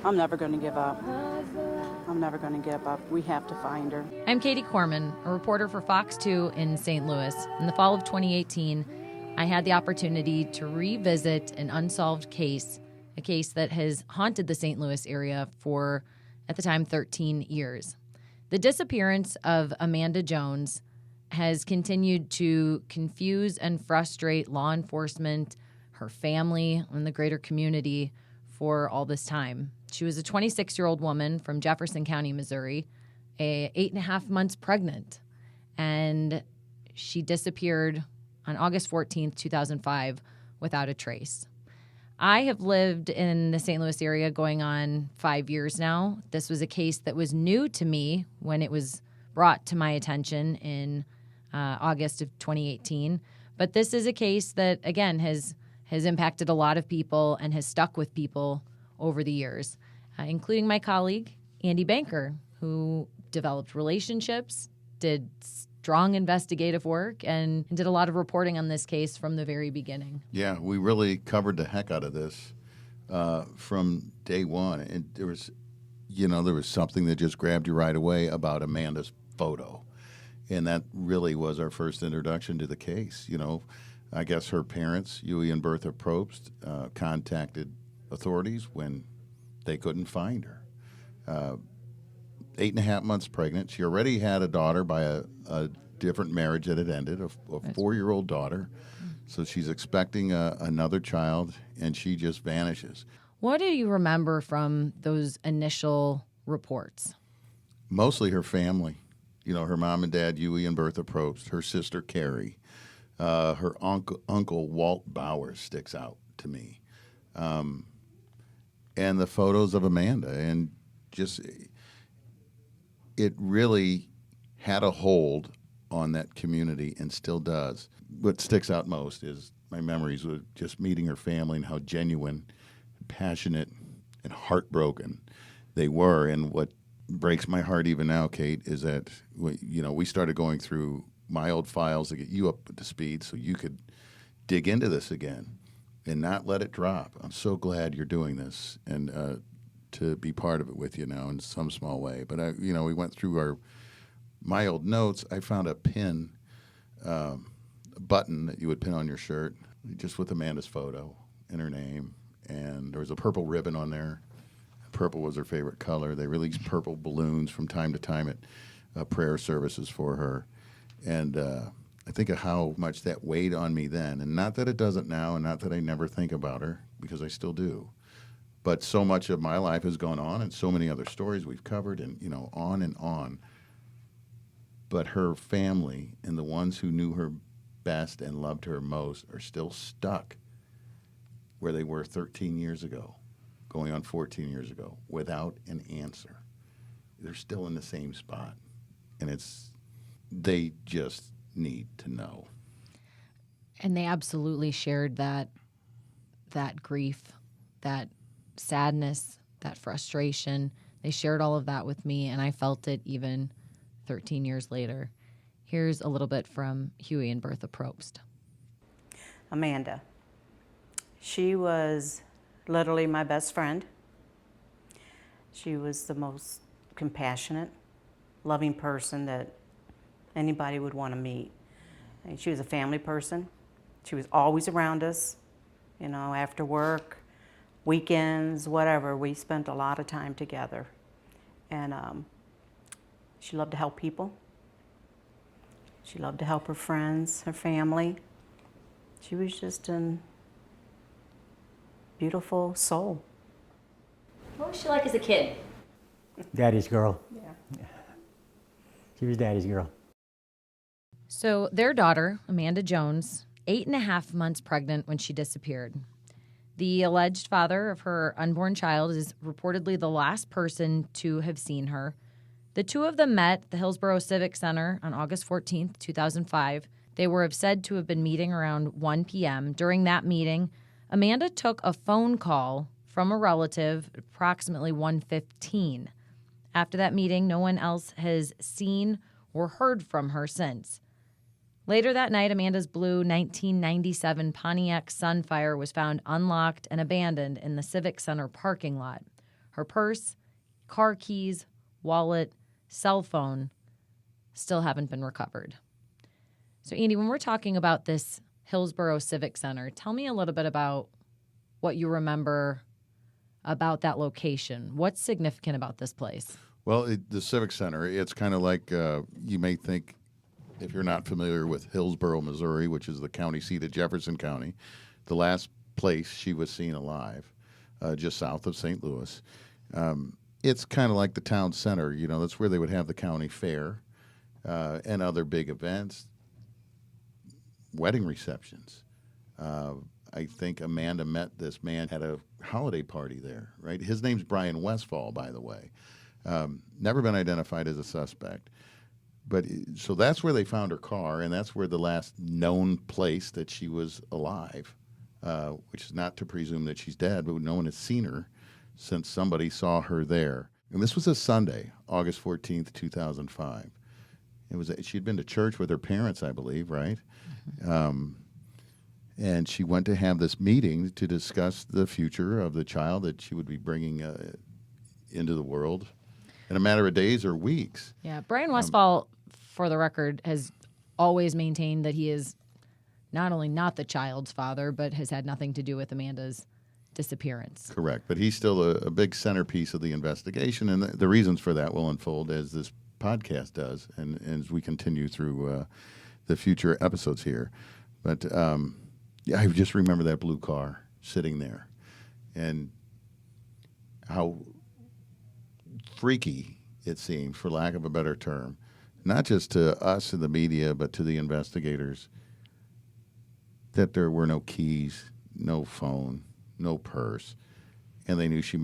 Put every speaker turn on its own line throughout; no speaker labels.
I'm never going to give up. I'm never going to give up. We have to find her.
I'm Katie Corman, a reporter for Fox 2 in St. Louis. In the fall of 2018, I had the opportunity to revisit an unsolved case, a case that has haunted the St. Louis area for, at the time, 13 years. The disappearance of Amanda Jones has continued to confuse and frustrate law enforcement, her family, and the greater community for all this time. She was a 26-year-old woman from Jefferson County, Missouri, 8.5 months pregnant, and she disappeared on August 14th, 2005, without a trace. I have lived in the St. Louis area going on 5 years now. This was a case that was new to me when it was brought to my attention in August of 2018. But this is a case that, again, has impacted a lot of people and has stuck with people over the years, including my colleague, Andy Banker, who developed relationships, did strong investigative work, and did a lot of reporting on this case from the very beginning.
Yeah, we really covered the heck out of this from day one. And there was something that just grabbed you right away about Amanda's photo. And that really was our first introduction to the case. I guess her parents, Huey and Bertha Probst, contacted authorities when they couldn't find her. 8.5 months pregnant. She already had a daughter by a different marriage that had ended, a 4-year-old daughter. So she's expecting another child, and she just vanishes.
What do you remember from those initial reports?
Mostly her family. Her mom and dad, Huey and Bertha Probst, her sister, Carrie. Her uncle, Walt Bowers, sticks out to me. And the photos of Amanda. And just, it really had a hold on that community and still does. What sticks out most is my memories of just meeting her family and how genuine, passionate, and heartbroken they were. And what breaks my heart even now, Kate, is that we started going through my old files to get you up to speed so you could dig into this again and not let it drop. I'm so glad you're doing this and to be part of it with you now in some small way. But we went through my old notes. I found a pin, a button that you would pin on your shirt, just with Amanda's photo and her name. And there was a purple ribbon on there. Purple was her favorite color. They released purple balloons from time to time at prayer services for her. And I think of how much that weighed on me then. And not that it doesn't now, and not that I never think about her, because I still do. But so much of my life has gone on, and so many other stories we've covered, and on and on. But her family and the ones who knew her best and loved her most are still stuck where they were 13 years ago, going on 14 years ago, without an answer. They're still in the same spot. And they just need to know.
And they absolutely shared that grief, that sadness, that frustration. They shared all of that with me, and I felt it even 13 years later. Here's a little bit from Huey and Bertha Probst.
Amanda. She was literally my best friend. She was the most compassionate, loving person that anybody would want to meet. And she was a family person. She was always around us, after work, weekends, whatever. We spent a lot of time together. And she loved to help people. She loved to help her friends, her family. She was just a beautiful soul.
What was she like as a kid?
Daddy's girl.
Yeah.
She was Daddy's girl.
So their daughter, Amanda Jones, 8.5 months pregnant when she disappeared. The alleged father of her unborn child is reportedly the last person to have seen her. The two of them met at the Hillsborough Civic Center on August 14th, 2005. They were said to have been meeting around 1 p.m. During that meeting, Amanda took a phone call from a relative at approximately 1:15. After that meeting, no one else has seen or heard from her since. Later that night, Amanda's blue 1997 Pontiac Sunfire was found unlocked and abandoned in the Civic Center parking lot. Her purse, car keys, wallet, cell phone still haven't been recovered. So, Andy, when we're talking about this Hillsborough Civic Center, tell me a little bit about what you remember about that location. What's significant about this place?
Well, the Civic Center, it's kind of like you may think, if you're not familiar with Hillsborough, Missouri, which is the county seat of Jefferson County, the last place she was seen alive, just south of St. Louis. It's kind of like the town center. You know, that's where they would have the county fair and other big events, wedding receptions. I think Amanda met this man at a holiday party there, right? His name's Brian Westfall, by the way. Never been identified as a suspect. But so that's where they found her car, and that's where the last known place that she was alive, which is not to presume that she's dead, but no one has seen her since somebody saw her there. And this was a Sunday, August 14th, 2005. She'd been to church with her parents, I believe, right? Mm-hmm. And she went to have this meeting to discuss the future of the child that she would be bringing into the world in a matter of days or weeks.
Yeah, Brian Westfall, for the record, has always maintained that he is not only not the child's father, but has had nothing to do with Amanda's disappearance.
Correct, but he's still a big centerpiece of the investigation, and the reasons for that will unfold as this podcast does, and as we continue through the future episodes here. But yeah, I just remember that blue car sitting there, and how freaky it seemed, for lack of a better term, not just to us in the media, but to the investigators, that there were no keys, no phone, no purse, and they knew she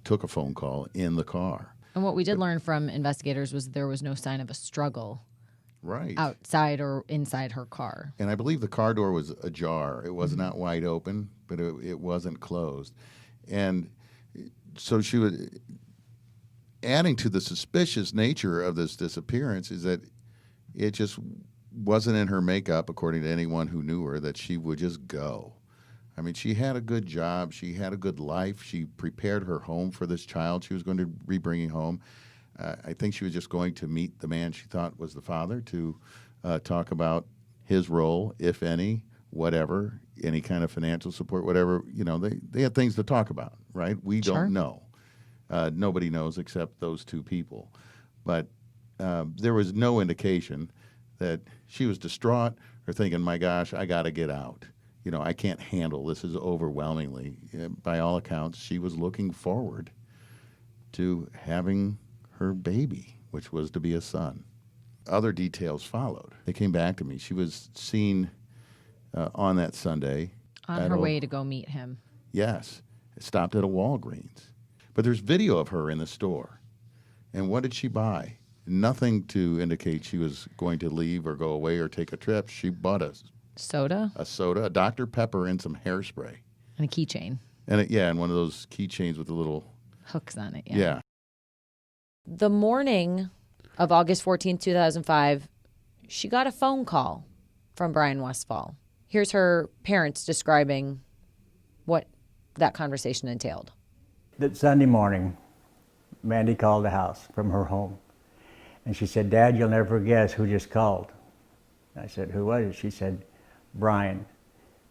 took a phone call in the car.
And what we did learn from investigators was there was no sign of a struggle
Right.
outside or inside her car.
And I believe the car door was ajar. It was not wide open, but it wasn't closed. And so she would, adding to the suspicious nature of this disappearance is that it just wasn't in her makeup, according to anyone who knew her, that she would just go. I mean, she had a good job. She had a good life. She prepared her home for this child she was going to be bringing home. I think she was just going to meet the man she thought was the father to talk about his role, if any, whatever, any kind of financial support, whatever. You know, they had things to talk about, right? We
Sure.
don't know. Nobody knows except those two people. But there was no indication that she was distraught or thinking, my gosh, I got to get out. You know, I can't handle this. Is overwhelmingly. By all accounts, she was looking forward to having her baby, which was to be a son. Other details followed. They came back to me. She was seen on that Sunday.
On her way to go meet him.
Yes. Stopped at a Walgreens. But there's video of her in the store. And what did she buy? Nothing to indicate she was going to leave or go away or take a trip. She bought a
Soda?
A Dr. Pepper, and some hairspray.
And a keychain.
And one of those keychains with the little
Hooks on it,
yeah.
The morning of August 14th, 2005, she got a phone call from Brian Westfall. Here's her parents describing what that conversation entailed.
That Sunday morning, Mandy called the house from her home. And she said, Dad, you'll never guess who just called. I said, who was it? She said, Brian.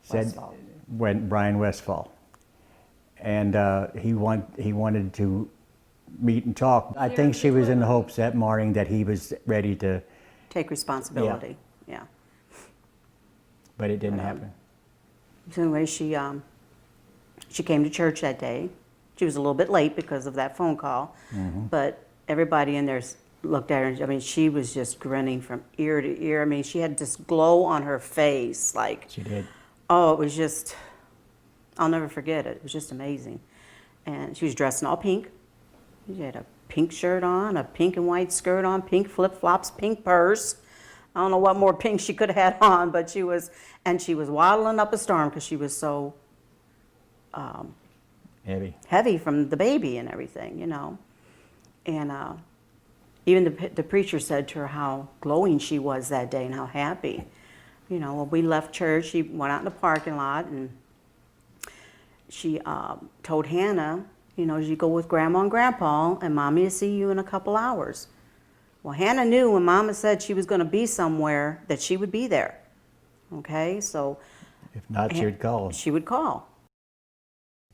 Westfall.
Brian Westfall. And he wanted to meet and talk. I think she was in the hopes that morning that he was ready to,
Take responsibility. Yeah.
but it didn't happen.
So anyway, she came to church that day. She was a little bit late because of that phone call, but everybody in there looked at her. I mean, she was just grinning from ear to ear. I mean, she had this glow on her face, like,
She did.
oh, it was just, I'll never forget it. It was just amazing. And she was dressed in all pink. She had a pink shirt on, a pink and white skirt on, pink flip-flops, pink purse. I don't know what more pink she could have had on, but she was waddling up a storm because she was so heavy from the baby and everything, you know. And even the preacher said to her how glowing she was that day and how happy. You know, when we left church, she went out in the parking lot and she told Hannah You know, you go with Grandma and Grandpa, and Mommy will see you in a couple hours. Well, Hannah knew when Mama said she was going to be somewhere that she would be there. Okay, so
If not, she would call.
she would call.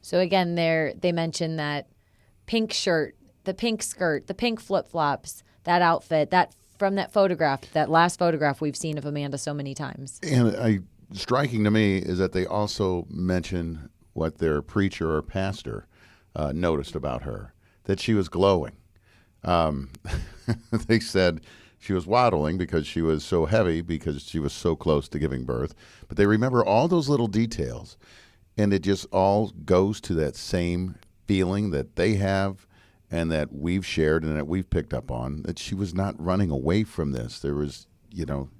So again, they mentioned that pink shirt, the pink skirt, the pink flip-flops, that outfit, that from that photograph, that last photograph we've seen of Amanda so many times.
And striking to me is that they also mention what their preacher or pastor noticed about her, that she was glowing. They said she was waddling because she was so heavy because she was so close to giving birth. But they remember all those little details, and it just all goes to that same feeling that they have and that we've shared and that we've picked up on, that she was not running away from this. There was,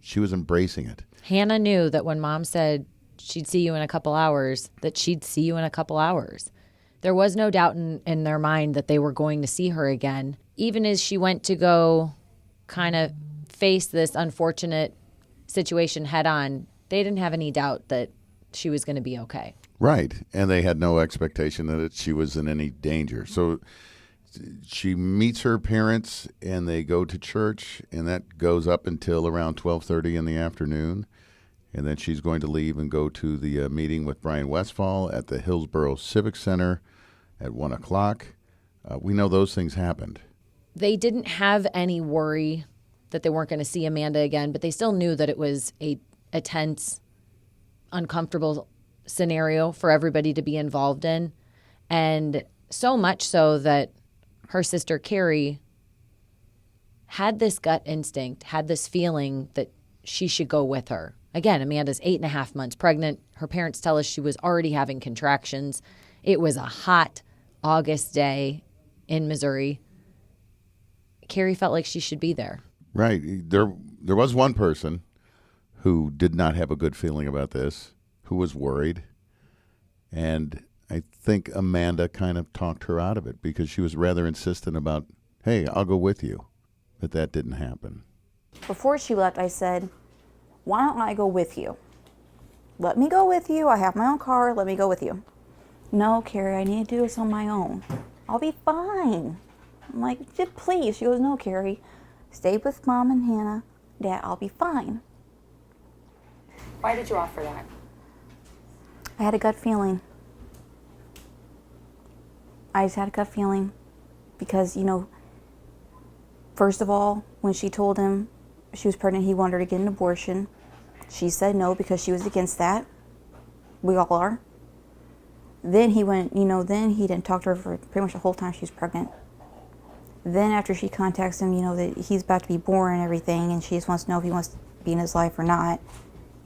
she was embracing it.
Hannah knew that when Mom said she'd see you in a couple hours, that she'd see you in a couple hours. There was no doubt in their mind that they were going to see her again. Even as she went to go kind of face this unfortunate situation head on, they didn't have any doubt that she was going to be okay.
Right. And they had no expectation that she was in any danger. So she meets her parents and they go to church, and that goes up until around 12:30 in the afternoon. And then she's going to leave and go to the meeting with Brian Westfall at the Hillsborough Civic Center at 1 o'clock. We know those things happened.
They didn't have any worry that they weren't going to see Amanda again, but they still knew that it was a tense, uncomfortable scenario for everybody to be involved in. And so much so that her sister Carrie had this gut instinct, had this feeling that she should go with her. Again, Amanda's 8.5 months pregnant. Her parents tell us she was already having contractions. It was a hot August day in Missouri. Carrie felt like she should be there.
Right. There was one person who did not have a good feeling about this, who was worried. And I think Amanda kind of talked her out of it because she was rather insistent about, hey, I'll go with you. But that didn't happen.
Before she left, I said, why don't I go with you? Let me go with you. I have my own car. Let me go with you. No, Carrie, I need to do this on my own. I'll be fine. I'm like, please. She goes, no, Carrie. Stay with Mom and Hannah. Dad, I'll be fine.
Why did you offer that?
I had a gut feeling. I just had a gut feeling because, first of all, when she told him she was pregnant, he wanted her to get an abortion. She said no because she was against that. We all are. Then he went, then he didn't talk to her for pretty much the whole time she was pregnant. Then after she contacts him, that he's about to be born and everything, and she just wants to know if he wants to be in his life or not,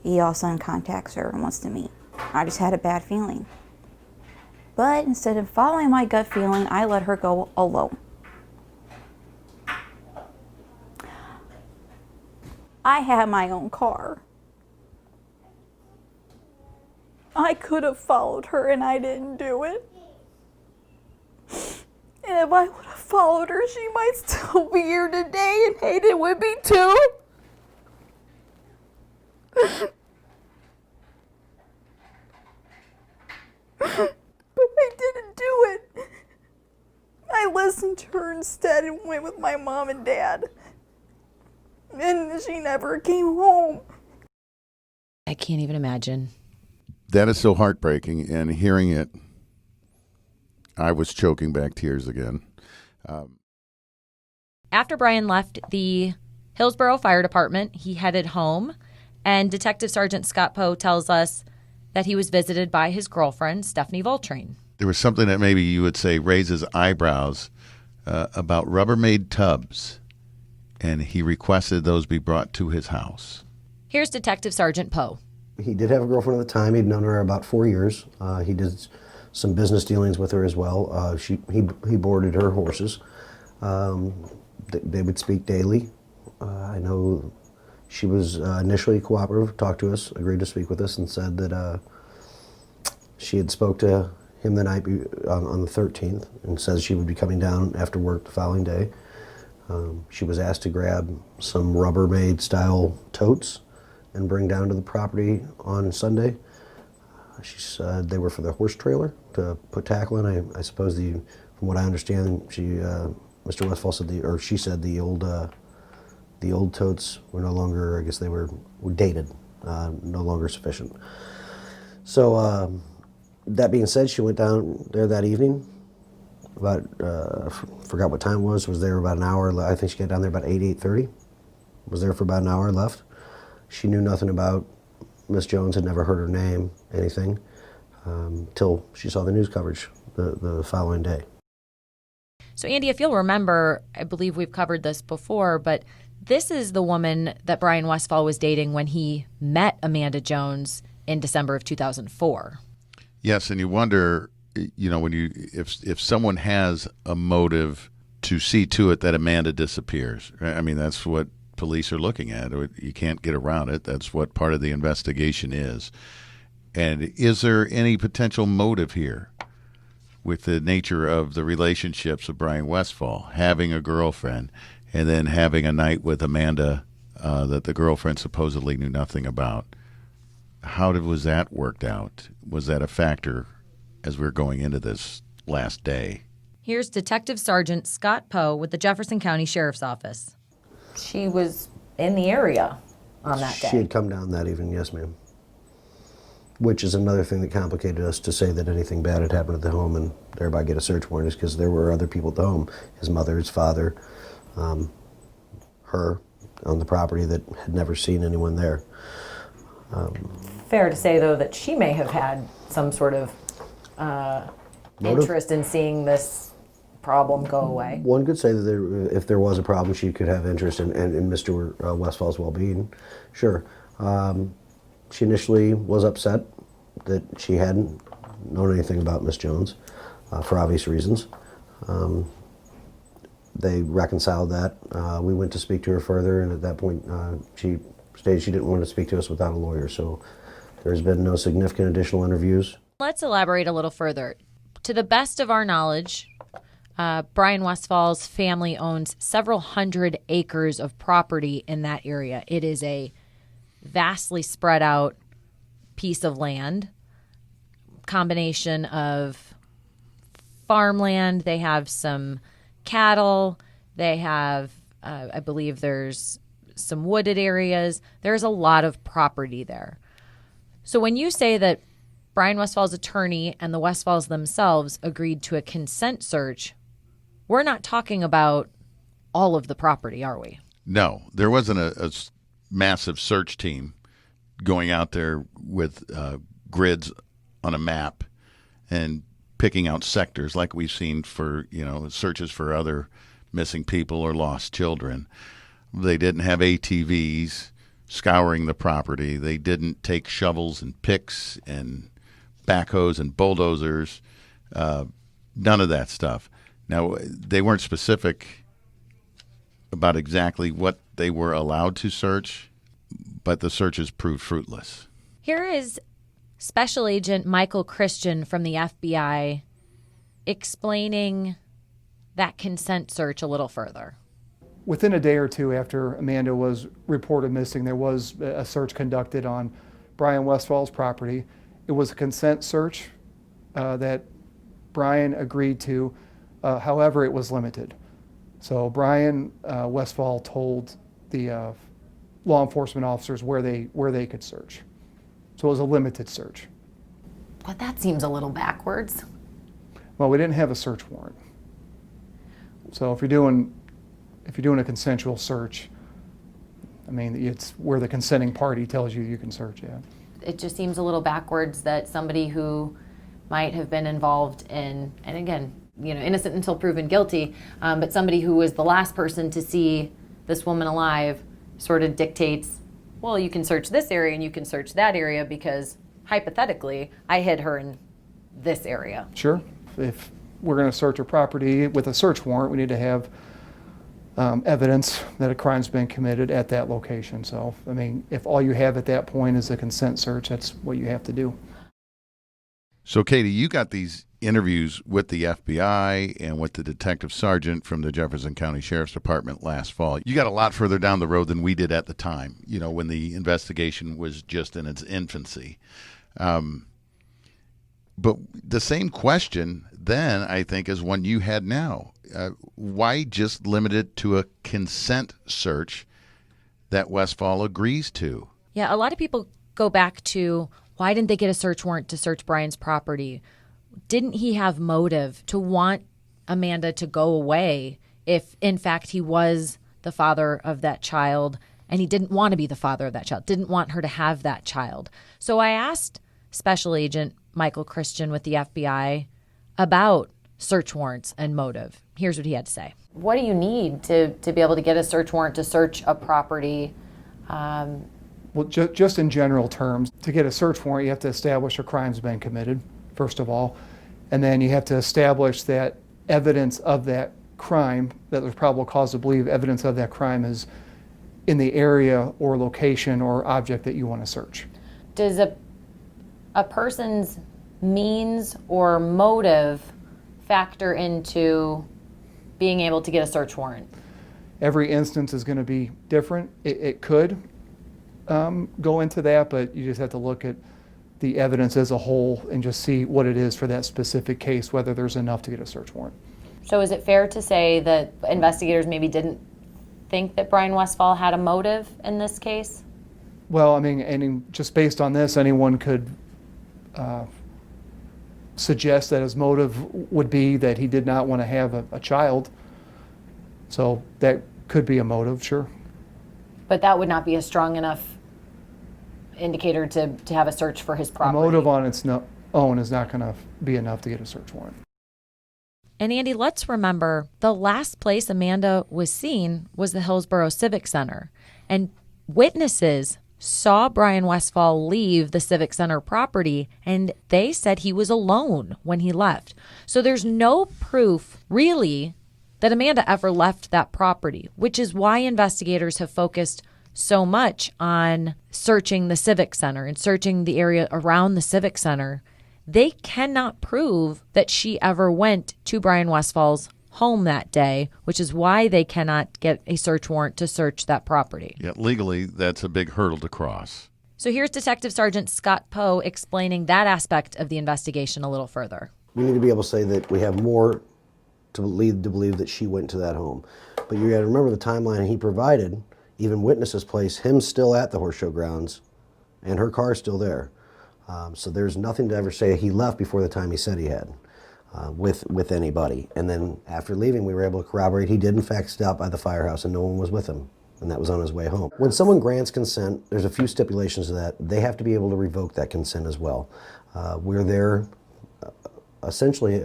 he all of a sudden contacts her and wants to meet. I just had a bad feeling. But instead of following my gut feeling, I let her go alone. I had my own car. I could have followed her and I didn't do it. And if I would have followed her, she might still be here today and Hayden would be too. But I didn't do it. I listened to her instead and went with my mom and dad. And she never came home.
I can't even imagine.
That is so heartbreaking, and hearing it, I was choking back tears again.
After Brian left the Hillsborough Fire Department, he headed home, and Detective Sergeant Scott Poe tells us that he was visited by his girlfriend, Stephanie Voltrain.
There was something that maybe you would say raises eyebrows about Rubbermaid tubs, and he requested those be brought to his house.
Here's Detective Sergeant Poe.
He did have a girlfriend at the time. He'd known her about 4 years. He did some business dealings with her as well. He boarded her horses. They would speak daily. I know she was initially cooperative, talked to us, agreed to speak with us, and said that she had spoke to him the night on the 13th and says she would be coming down after work the following day. She was asked to grab some Rubbermaid style totes and bring down to the property on Sunday. She said they were for the horse trailer to put tackle in. I suppose the From what I understand, Mr. Westfall said she said the old totes were no longer, I guess they were dated, no longer sufficient. So that being said, she went down there that evening. About forgot what time it was there about an hour. I think she got down there about 8:30. Was there for about an hour, left. She knew nothing about Miss Jones, had never heard her name, anything, till she saw the news coverage the following day.
So, Andy, if you'll remember, I believe we've covered this before, but this is the woman that Brian Westfall was dating when he met Amanda Jones in December of 2004.
Yes, and you wonder, when if someone has a motive to see to it that Amanda disappears. I mean, that's what police are looking at. You can't get around it. That's what part of the investigation is. And is there any potential motive here with the nature of the relationships of Brian Westfall, having a girlfriend and then having a night with Amanda that the girlfriend supposedly knew nothing about? How was that worked out? Was that a factor as we're going into this last day?
Here's Detective Sergeant Scott Poe with the Jefferson County Sheriff's Office. She was in the area on that day.
She had come down that evening, yes, ma'am. Which is another thing that complicated us to say that anything bad had happened at the home and thereby get a search warrant, is because there were other people at the home, his mother, his father, her on the property, that had never seen anyone there.
Fair to say, though, that she may have had some sort of interest in seeing this problem go away.
One could say that if there was a problem, she could have interest in Mr. Westfall's well-being. Sure. She initially was upset that she hadn't known anything about Miss Jones, for obvious reasons. They reconciled that. We went to speak to her further, and at that point, she stated she didn't want to speak to us without a lawyer. So there's been no significant additional interviews.
Let's elaborate a little further. To the best of our knowledge, Brian Westfall's family owns several hundred acres of property in that area. It is a vastly spread out piece of land, combination of farmland. They have some cattle. They have, I believe there's some wooded areas. There's a lot of property there. So when you say that Brian Westfall's attorney and the Westfalls themselves agreed to a consent search, we're not talking about all of the property, are we?
No, there wasn't a massive search team going out there with grids on a map and picking out sectors like we've seen for searches for other missing people or lost children. They didn't have ATVs scouring the property. They didn't take shovels and picks and backhoes and bulldozers. None of that stuff. Now, they weren't specific about exactly what they were allowed to search, but the searches proved fruitless.
Here is Special Agent Michael Christian from the FBI explaining that consent search a little further.
Within a day or two after Amanda was reported missing, there was a search conducted on Brian Westfall's property. It was a consent search that Brian agreed to. However, it was limited. So Brian Westfall told the law enforcement officers where they could search. So it was a limited search.
But that seems a little backwards.
Well, we didn't have a search warrant. So if you're doing a consensual search, I mean, it's where the consenting party tells you you can search, yeah.
It just seems a little backwards that somebody who might have been involved in, and again, innocent until proven guilty, but somebody who was the last person to see this woman alive sort of dictates, well, you can search this area and you can search that area because hypothetically, I hid her in this area.
Sure. If we're going to search a property with a search warrant, we need to have evidence that a crime's been committed at that location. So, I mean, if all you have at that point is a consent search, that's what you have to do.
So, Katie, you got these interviews with the FBI and with the detective sergeant from the Jefferson County Sheriff's Department last fall. You got a lot further down the road than we did at the time, when the investigation was just in its infancy. But the same question then, I think, is one you had now. Why just limit it to a consent search that Westfall agrees to?
Yeah, a lot of people go back to, why didn't they get a search warrant to search Brian's property? Didn't he have motive to want Amanda to go away if, in fact, he was the father of that child and he didn't want to be the father of that child, didn't want her to have that child? So I asked Special Agent Michael Christian with the FBI about search warrants and motive. Here's what he had to say. What do you need to be able to get a search warrant to search a property?
Well, just in general terms, to get a search warrant, you have to establish a crime's been committed, first of all. And then you have to establish that evidence of that crime, that there's probable cause to believe evidence of that crime is in the area or location or object that you want to search.
Does a person's means or motive factor into being able to get a search warrant?
Every instance is going to be different. It could go into that, but you just have to look at the evidence as a whole and just see what it is for that specific case, whether there's enough to get a search warrant.
So is it fair to say that investigators maybe didn't think that Brian Westfall had a motive in this case?
Well, I mean, and just based on this, anyone could suggest that his motive would be that he did not want to have a child. So that could be a motive, sure.
But that would not be a strong enough indicator to have a search for his
A
property.
motive on its own is not going to be enough to get a search warrant.
And Andy, let's remember the last place Amanda was seen was the Hillsborough Civic Center. And witnesses saw Brian Westfall leave the Civic Center property, and they said he was alone when he left. So there's no proof, really, that Amanda ever left that property, which is why investigators have focused so much on searching the Civic Center and searching the area around the Civic Center. They cannot prove that she ever went to Brian Westfall's home that day, which is why they cannot get a search warrant to search that property.
Yet legally, that's a big hurdle to cross.
So here's Detective Sergeant Scott Poe explaining that aspect of the investigation a little further.
We need to be able to say that we have more to believe that she went to that home. But you got to remember the timeline he provided. Even witnesses place him still at the horse show grounds, and her car is still there. So there's nothing to ever say he left before the time he said he had with anybody. And then after leaving, we were able to corroborate he did in fact stop by the firehouse and no one was with him, and that was on his way home. When someone grants consent, there's a few stipulations to that. They have to be able to revoke that consent as well. We're there essentially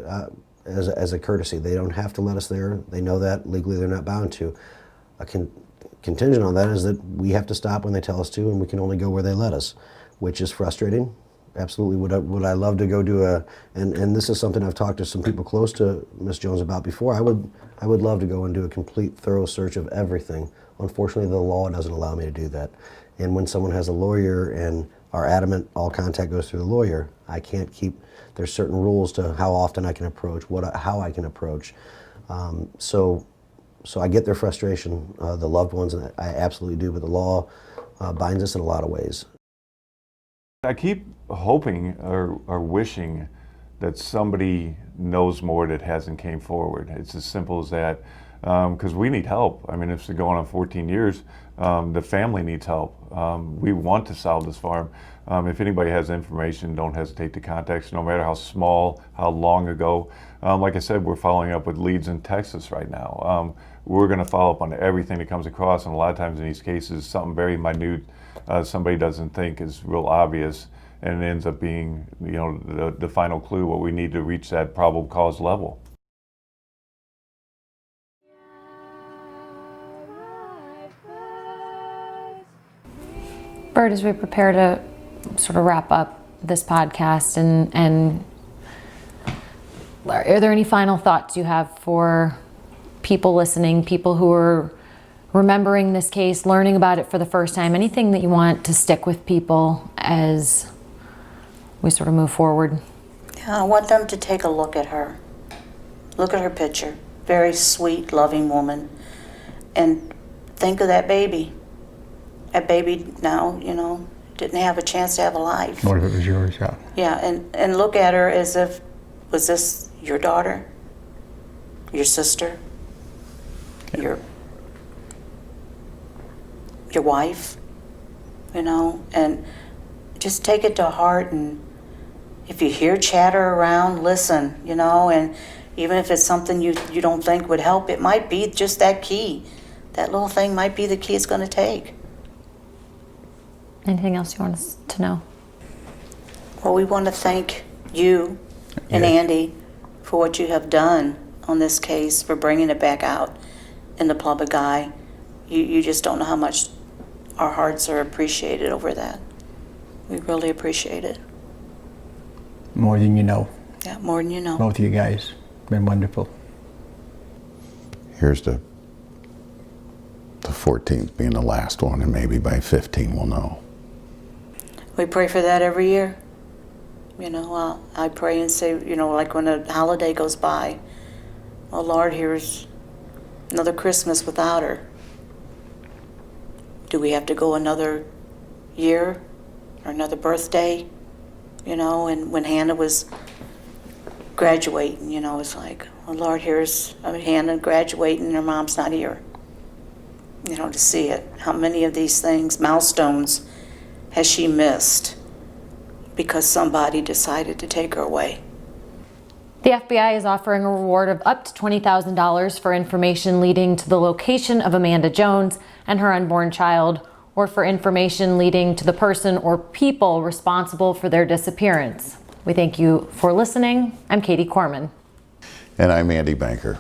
as a courtesy. They don't have to let us there. They know that legally they're not bound to. Contingent on that is that we have to stop when they tell us to, and we can only go where they let us, which is frustrating. Absolutely. Would I love to go do and this is something I've talked to some people close to Ms. Jones about before. I would love to go and do a complete thorough search of everything. Unfortunately, the law doesn't allow me to do that. And when someone has a lawyer and are adamant all contact goes through the lawyer, I can't keep, there's certain rules to how often I can approach, how I can approach. So I get their frustration, the loved ones, and I absolutely do, but the law binds us in a lot of ways.
I keep hoping or wishing that somebody knows more that hasn't came forward. It's as simple as that, because we need help. I mean, it's been going on 14 years. The family needs help. We want to solve this farm. If anybody has information, don't hesitate to contact us, no matter how small, how long ago. Like I said, we're following up with leads in Texas right now. We're going to follow up on everything that comes across, and a lot of times in these cases, something very minute somebody doesn't think is real obvious, and it ends up being, you know, the final clue, what we need to reach that probable cause level.
Bert, as we prepare to sort of wrap up this podcast, and are there any final thoughts you have for people listening, people who are remembering this case, learning about it for the first time, anything that you want to stick with people as we sort of move forward?
Yeah, I want them to take a look at her. Look at her picture. Very sweet, loving woman. And think of that baby. That baby now, you know, didn't have a chance to have a life.
What if it was yours? Yeah.
Yeah, and look at her as if, was this your daughter? Your sister? Your wife? You know, and just take it to heart, and if you hear chatter around, listen, you know, and even if it's something you don't think would help, it might be just that key. That little thing might be the key it's going to take.
Anything else you want us to know?
Well, we want to thank you and
Yes.
Andy for what you have done on this case, for bringing it back out in the public eye. You just don't know how much our hearts are appreciated over that. We really appreciate it.
More than you know.
Yeah, more than you know.
Both of you guys. Been wonderful.
Here's the 14th being the last one, and maybe by 15 we'll know.
We pray for that every year. You know, I pray and say, you know, like when a holiday goes by, oh Lord, here's another Christmas without her. Do we have to go another year or another birthday? You know, and when Hannah was graduating, you know, it's like, oh Lord, here's Hannah graduating and her mom's not here. You know, to see it. How many of these things, milestones, has she missed because somebody decided to take her away?
The FBI is offering a reward of up to $20,000 for information leading to the location of Amanda Jones and her unborn child, or for information leading to the person or people responsible for their disappearance. We thank you for listening. I'm Katie Corman.
And I'm Andy Banker.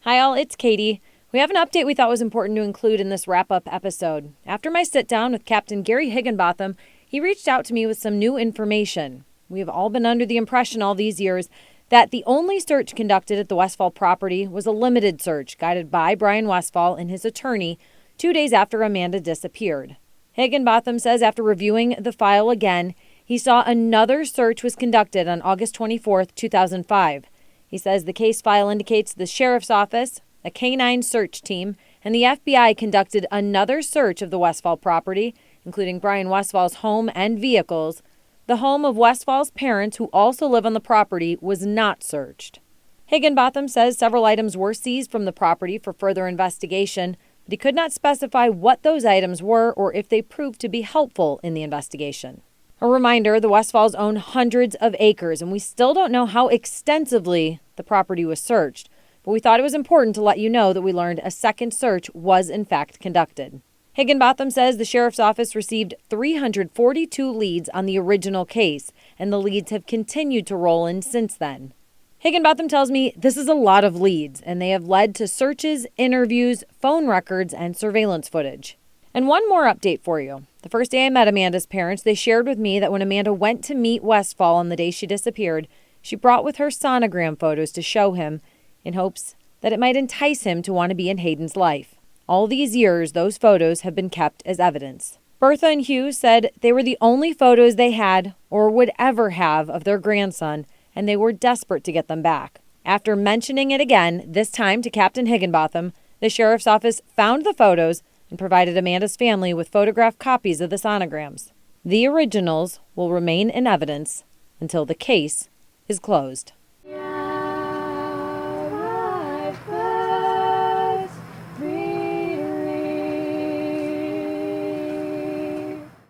Hi all, it's Katie. We have an update we thought was important to include in this wrap-up episode. After my sit-down with Captain Gary Higginbotham, he reached out to me with some new information. We have all been under the impression all these years that the only search conducted at the Westfall property was a limited search guided by Brian Westfall and his attorney 2 days after Amanda disappeared. Higginbotham says after reviewing the file again, he saw another search was conducted on August 24, 2005. He says the case file indicates the sheriff's office, a canine search team, and the FBI conducted another search of the Westfall property, including Brian Westfall's home and vehicles. The home of Westfall's parents, who also live on the property, was not searched. Higginbotham says several items were seized from the property for further investigation, but he could not specify what those items were or if they proved to be helpful in the investigation. A reminder, the Westfalls own hundreds of acres, and we still don't know how extensively the property was searched. But we thought it was important to let you know that we learned a second search was in fact conducted. Higginbotham says the sheriff's office received 342 leads on the original case, and the leads have continued to roll in since then. Higginbotham tells me this is a lot of leads, and they have led to searches, interviews, phone records, and surveillance footage. And one more update for you. The first day I met Amanda's parents, they shared with me that when Amanda went to meet Westfall on the day she disappeared, she brought with her sonogram photos to show him, in hopes that it might entice him to want to be in Hayden's life. All these years, those photos have been kept as evidence. Bertha and Hugh said they were the only photos they had or would ever have of their grandson, and they were desperate to get them back. After mentioning it again, this time to Captain Higginbotham, the sheriff's office found the photos and provided Amanda's family with photographed copies of the sonograms. The originals will remain in evidence until the case is closed.